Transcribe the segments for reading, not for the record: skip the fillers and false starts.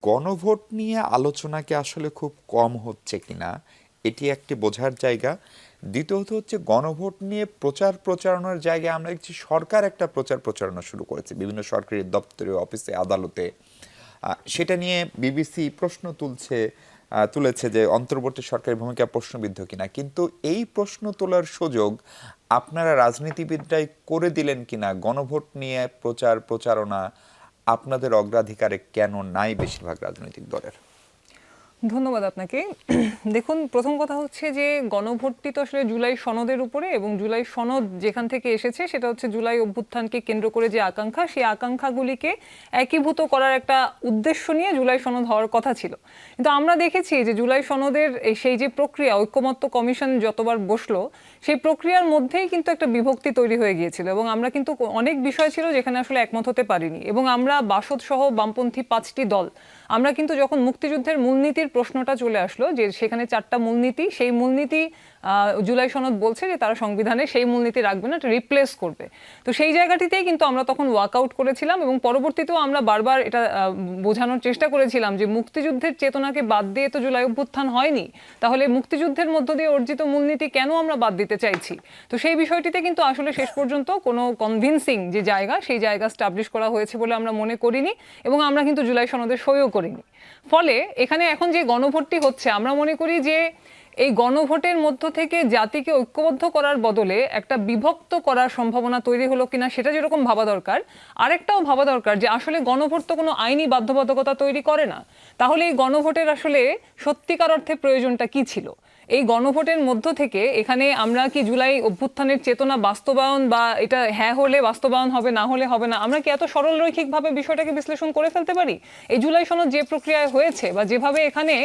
গণভোট নিয়ে আলোচনা কি আসলে খুব কম হচ্ছে কিনা এটি একটি বোঝার জায়গা। দ্বিতীয়ত হচ্ছে গণভোট নিয়ে প্রচার প্রচারণার জায়গায় আমরা দেখছি সরকার একটা প্রচার প্রচারণা শুরু করেছে বিভিন্ন সরকারি দপ্তরে, অফিসে, আদালতে। সেটা নিয়ে বিবিসি প্রশ্ন তুলেছে যে অন্তর্বর্তী সরকারের ভূমিকা প্রশ্নবিদ্ধ কিনা, কিন্তু এই প্রশ্ন তোলার সুযোগ আপনারা রাজনীতিবিদরাই করে দিলেন কিনা? গণভোট নিয়ে প্রচার প্রচারণা আপনাদের অগ্রাধিকারে কেন নাই বেশিরভাগ রাজনৈতিক দলের? ধন্যবাদ আপনাকে। দেখুন, প্রথম কথা হচ্ছে যে গণভোটটি তো আসলে জুলাই সনদের উপরে, এবং জুলাই সনদ যেখান থেকে এসেছে সেটা হচ্ছে জুলাই অভ্যুত্থানকে কেন্দ্র করে যে আকাঙ্ক্ষা, সেই আকাঙ্ক্ষাগুলিকে একীভূত করার একটা উদ্দেশ্য নিয়ে জুলাই সনদ হওয়ার কথা ছিল। কিন্তু আমরা দেখেছি যে জুলাই সনদের সেই যে প্রক্রিয়া, ঐকমত্য কমিশন যতবার বসলো, সেই প্রক্রিয়ার মধ্যেই কিন্তু একটা বিভক্তি তৈরি হয়ে গিয়েছিল, এবং আমরা কিন্তু অনেক বিষয় ছিল যেখানে আসলে একমত হতে পারিনি। এবং আমরা বাসদ সহ বামপন্থী 5টি দল আমরা কিন্তু যখন মুক্তিযুদ্ধের মূলনীতির প্রশ্নটা চলে আসলো, যে সেখানে 4টা মূলনীতি, সেই মূলনীতি জুলাই সনদ বলছে যে তারা সংবিধানে সেই মূলনীতি রাখবে না, এটা রিপ্লেস করবে। তো সেই জায়গাটিতেই কিন্তু আমরা তখন ওয়াকআউট করেছিলাম, এবং পরবর্তীতেও আমরা বারবার এটা বোঝানোর চেষ্টা করেছিলাম যে মুক্তিযুদ্ধের চেতনাকে বাদ দিয়ে তো জুলাই অভ্যুত্থান হয়নি, তাহলে মুক্তিযুদ্ধের মধ্য দিয়ে অর্জিত মূলনীতি কেন আমরা বাদ দিতে চাইছি? তো সেই বিষয়টিতে কিন্তু আসলে শেষ পর্যন্ত কোনো কনভিন্সিং যে জায়গা, সেই জায়গা স্টাবলিশ করা হয়েছে বলে আমরা মনে করিনি, এবং আমরা কিন্তু জুলাই সনদে সইও করিনি। ফলে এখানে এখন যে গণভোটটি হচ্ছে, আমরা মনে করি যে এই গণভোটের মধ্য থেকে জাতিকে ঐক্যবদ্ধ করার বদলে একটা বিভক্ত করার সম্ভাবনা তৈরি হলো কিনা সেটা যেরকম ভাবা দরকার, আরেকটাও ভাবা দরকার যে আসলে গণভোট তো কোনো আইনি বাধ্যবাধকতা তৈরি করে না। তাহলে এই গণভোটের আসলে সত্যিকার অর্থে প্রয়োজনটা কি ছিল? এই গণভোটের মধ্য থেকে এখানে আমরা কি জুলাই অভ্যুত্থানের চেতনা বাস্তবায়ন, বা এটা হ্যাঁ হলে বাস্তবায়ন হবে, না হলে হবে না, আমরা কি এত সরল রৈখিকভাবে বিষয়টাকে বিশ্লেষণ করে ফেলতে পারি? এই জুলাই সনদ যে প্রক্রিয়ায় হয়েছে, বা যেভাবে এখানে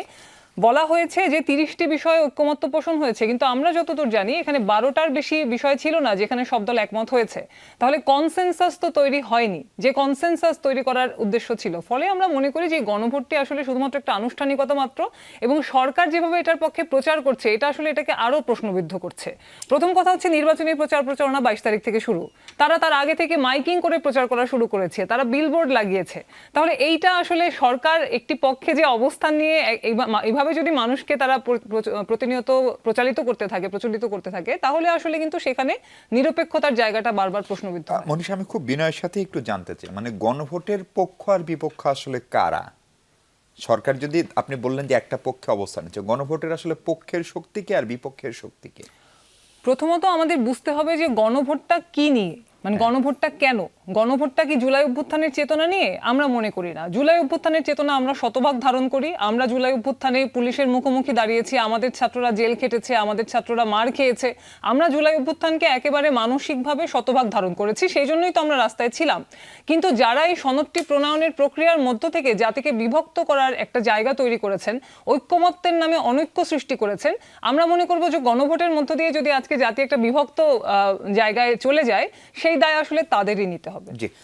বলা হয়েছে যে 30টি বিষয়ে ঐক্যমত্য পোষণ হয়েছে, কিন্তু আমরা যতদূর জানি এখানে 12টার বেশি বিষয় ছিল না যেখানে সব দল একমত হয়েছে। তাহলে কনসেনসাস তো তৈরি হয়নি, যে কনসেনসাস তৈরি করার উদ্দেশ্য ছিল। ফলে আমরা মনে করি যে গণভোটটি আসলে শুধুমাত্র একটা আনুষ্ঠানিকতা মাত্র, এবং সরকার যেভাবে এটার পক্ষে প্রচার করছে এটা আসলে এটাকে আরো প্রশ্নবিদ্ধ করছে। প্রথম কথা হচ্ছে নির্বাচনী প্রচার প্রচারণা 22 তারিখ থেকে শুরু, তারা তার আগে থেকে মাইকিং করে প্রচার করা শুরু করেছে, তারা বিলবোর্ড লাগিয়েছে। তাহলে এইটা আসলে সরকার একটি পক্ষে যে অবস্থান নিয়ে এইভাবে যদি মানুষকে তারা প্রতিনিয়ত প্রচলিত করতে থাকে, তাহলে আসলে কিন্তু সেখানে নিরপেক্ষতার জায়গাটা বারবার প্রশ্নবিদ্ধ হয়। মনীষা, আমি খুব বিনয়ের সাথে একটু জানতে চাই, মানে গণভোটের পক্ষ আর বিপক্ষ আসলে কারা? সরকার যদি, আপনি বললেন যে একটা পক্ষে অবস্থান নিচ্ছে, গণভোটের আসলে পক্ষের শক্তি কি আর বিপক্ষের শক্তি কি? প্রথমত আমাদের বুঝতে হবে যে গণভোটটা কি নিয়ে, মানে গণভোটটা কেন? গণভোটটা কি জুলাই অভ্যুত্থানের চেতনা নিয়ে? আমরা মনে করি না। জুলাই অভ্যুত্থানের চেতনা আমরা শতভাগ ধারণ করি। আমরা জুলাই অভ্যুত্থানে পুলিশের মুখোমুখি দাঁড়িয়েছি, আমাদের ছাত্ররা জেল খেটেছে, আমাদের ছাত্ররা মার খেয়েছে। আমরা জুলাই অভ্যুত্থানকে একেবারে মানসিকভাবে শতভাগ ধারণ করেছি, সেই জন্যই তো আমরা রাস্তায় ছিলাম। কিন্তু যারা এই সনদটি প্রণয়নের প্রক্রিয়ার মধ্য থেকে জাতিকে বিভক্ত করার একটা জায়গা তৈরি করেছেন, ঐক্যমত্যের নামে অনৈক্য সৃষ্টি করেছেন, আমরা মনে করব যে গণভোটের মধ্য দিয়ে যদি আজকে জাতি একটা বিভক্ত জায়গায় চলে যায়, সেই দায় আসলে তাদেরই নিতে হবে। জি।